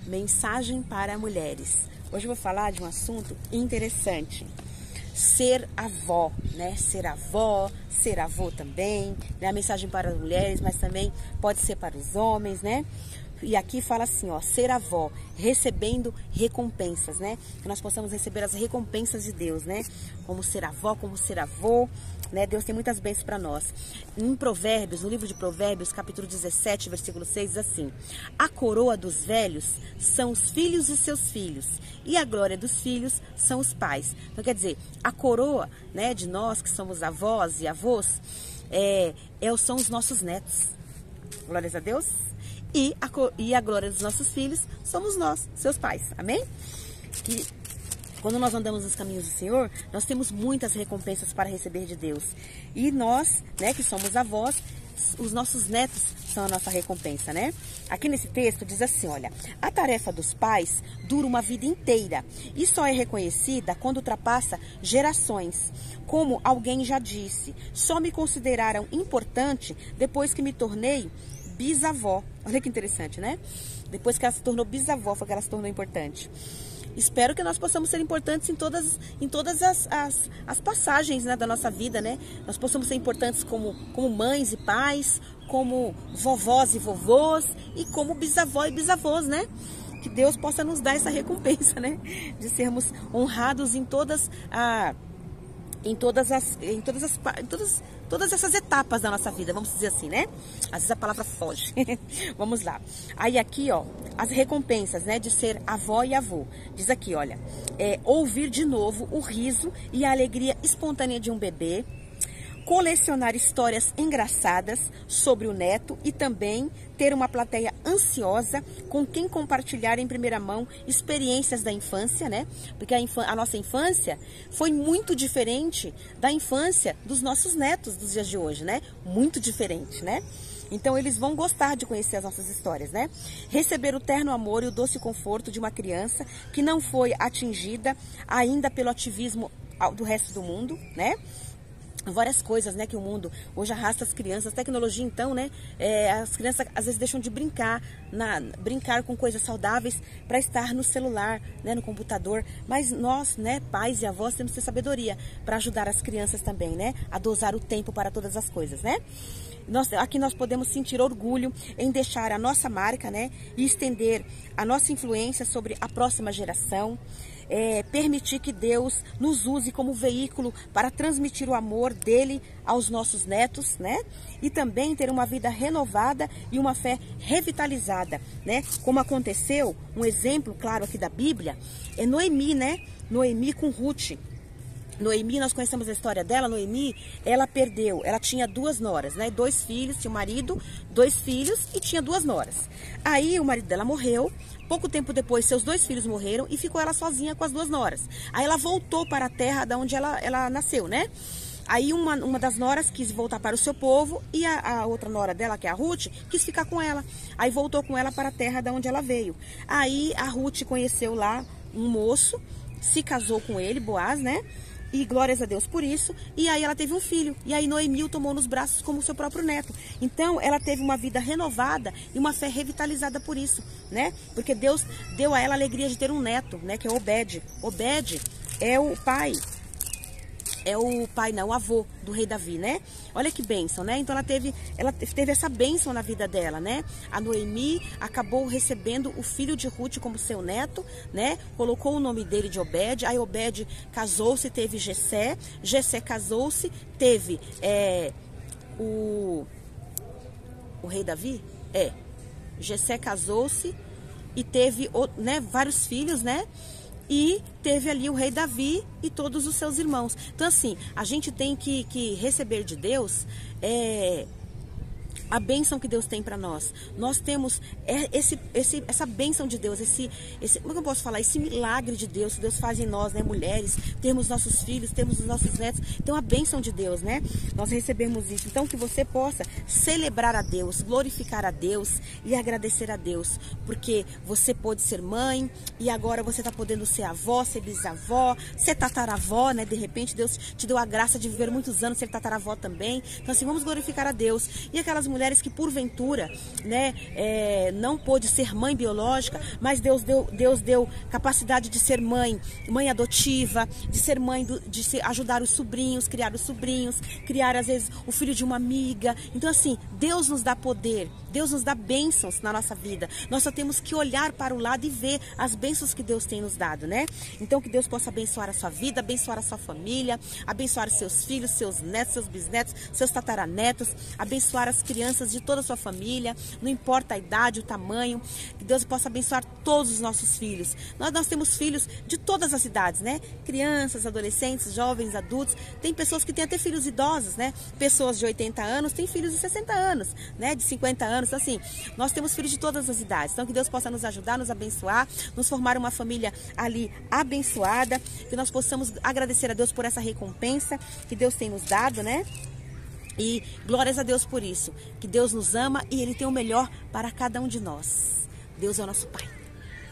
Mensagem para mulheres. Hoje eu vou falar de um assunto interessante. Ser avó, né? Ser avó, ser avô também, né? A mensagem para as mulheres, mas também pode ser para os homens, né? E aqui fala assim, ó, ser avó, recebendo recompensas, né? Que nós possamos receber as recompensas de Deus, né? Como ser avó, como ser avô, né? Deus tem muitas bênçãos para nós. Em Provérbios, no livro de Provérbios, capítulo 17, versículo 6, diz assim: a coroa dos velhos são os filhos de seus filhos, e a glória dos filhos são os pais. Então, quer dizer, a coroa, né, de nós que somos avós e avós, são os nossos netos. Glórias a Deus. E a glória dos nossos filhos somos nós, seus pais. Amém? Que quando nós andamos nos caminhos do Senhor, nós temos muitas recompensas para receber de Deus. E nós, né, que somos avós, os nossos netos são a nossa recompensa, né? Aqui nesse texto diz assim, olha: a tarefa dos pais dura uma vida inteira e só é reconhecida quando ultrapassa gerações. Como alguém já disse, só me consideraram importante depois que me tornei bisavó. Olha que interessante, né? Depois que ela se tornou bisavó, foi que ela se tornou importante. Espero que nós possamos ser importantes em todas as passagens, né, da nossa vida, né? Nós possamos ser importantes como mães e pais, como vovós e vovôs, e como bisavó e bisavós, né? Que Deus possa nos dar essa recompensa, né? De sermos honrados em todas essas etapas da nossa vida, vamos dizer assim, né? Às vezes a palavra foge. Vamos lá. Aí aqui, ó, as recompensas, né, de ser avó e avô. Diz aqui, olha, ouvir de novo o riso e a alegria espontânea de um bebê, colecionar histórias engraçadas sobre o neto e também ter uma plateia ansiosa com quem compartilhar em primeira mão experiências da infância, né? Porque a nossa infância foi muito diferente da infância dos nossos netos dos dias de hoje, né? Muito diferente, né? Então eles vão gostar de conhecer as nossas histórias, né? Receber o terno amor e o doce conforto de uma criança que não foi atingida ainda pelo ativismo do resto do mundo, né? Várias coisas, né, que o mundo hoje arrasta as crianças. A tecnologia, então, né, as crianças às vezes deixam de brincar com coisas saudáveis para estar no celular, né, no computador. Mas nós, né, pais e avós, temos que ter sabedoria para ajudar as crianças também, né, a dosar o tempo para todas as coisas, né? Aqui nós podemos sentir orgulho em deixar a nossa marca, né, e estender a nossa influência sobre a próxima geração. Permitir que Deus nos use como veículo para transmitir o amor dele aos nossos netos, né? E também ter uma vida renovada e uma fé revitalizada, né? Como aconteceu, um exemplo claro aqui da Bíblia, é Noemi, né? Noemi com Ruth. Noemi, nós conhecemos a história dela. Noemi, ela tinha 2 noras, né? 2 filhos, tinha um marido, 2 filhos e tinha 2 noras. Aí o marido dela morreu, pouco tempo depois seus 2 filhos morreram e ficou ela sozinha com as 2 noras. Aí ela voltou para a terra da onde ela nasceu, né? Aí uma das noras quis voltar para o seu povo e a outra nora dela, que é a Ruth, quis ficar com ela. Aí voltou com ela para a terra da onde ela veio. Aí a Ruth conheceu lá um moço, se casou com ele, Boaz, né? E glórias a Deus por isso. E aí ela teve um filho. E aí Noemi o tomou nos braços como seu próprio neto. Então ela teve uma vida renovada e uma fé revitalizada por isso, né? Porque Deus deu a ela a alegria de ter um neto, né? Que é Obed. Obed é o pai. O avô do rei Davi, né? Olha que bênção, né? Então ela teve essa bênção na vida dela, né? A Noemi acabou recebendo o filho de Ruth como seu neto, né? Colocou o nome dele de Obed. Aí Obed casou-se, teve Jessé. Jessé casou-se, teve o rei Davi? Jessé casou-se e teve, né, vários filhos, né? E teve ali o rei Davi e todos os seus irmãos. Então, assim, a gente tem que receber de Deus a bênção que Deus tem para nós. Nós temos essa bênção de Deus, como é que eu posso falar? Esse milagre de Deus que Deus faz em nós, né, mulheres, termos nossos filhos, termos os nossos netos. Então, a bênção de Deus, né? Nós recebemos isso. Então, que você possa celebrar a Deus, glorificar a Deus e agradecer a Deus, porque você pode ser mãe e agora você está podendo ser avó, ser bisavó, ser tataravó, né? De repente, Deus te deu a graça de viver muitos anos, ser tataravó também. Então, assim, vamos glorificar a Deus. E aquelas mulheres mulheres que porventura, né, não pôde ser mãe biológica, mas Deus deu capacidade de ser mãe adotiva, de ser mãe, ajudar os sobrinhos, criar os sobrinhos, criar às vezes o filho de uma amiga. Então assim, Deus nos dá poder, Deus nos dá bênçãos na nossa vida. Nós só temos que olhar para o lado e ver as bênçãos que Deus tem nos dado, né? Então que Deus possa abençoar a sua vida, abençoar a sua família, abençoar os seus filhos, seus netos, seus bisnetos, seus tataranetos, abençoar as crianças de toda a sua família, não importa a idade, o tamanho, que Deus possa abençoar todos os nossos filhos. Nós temos filhos de todas as idades, né? Crianças, adolescentes, jovens, adultos, tem pessoas que têm até filhos idosos, né? Pessoas de 80 anos têm filhos de 60 anos, né? De 50 anos, assim, nós temos filhos de todas as idades. Então que Deus possa nos ajudar, nos abençoar, nos formar uma família ali abençoada, que nós possamos agradecer a Deus por essa recompensa que Deus tem nos dado, né? E glórias a Deus por isso, que Deus nos ama e Ele tem o melhor para cada um de nós. Deus é o nosso Pai.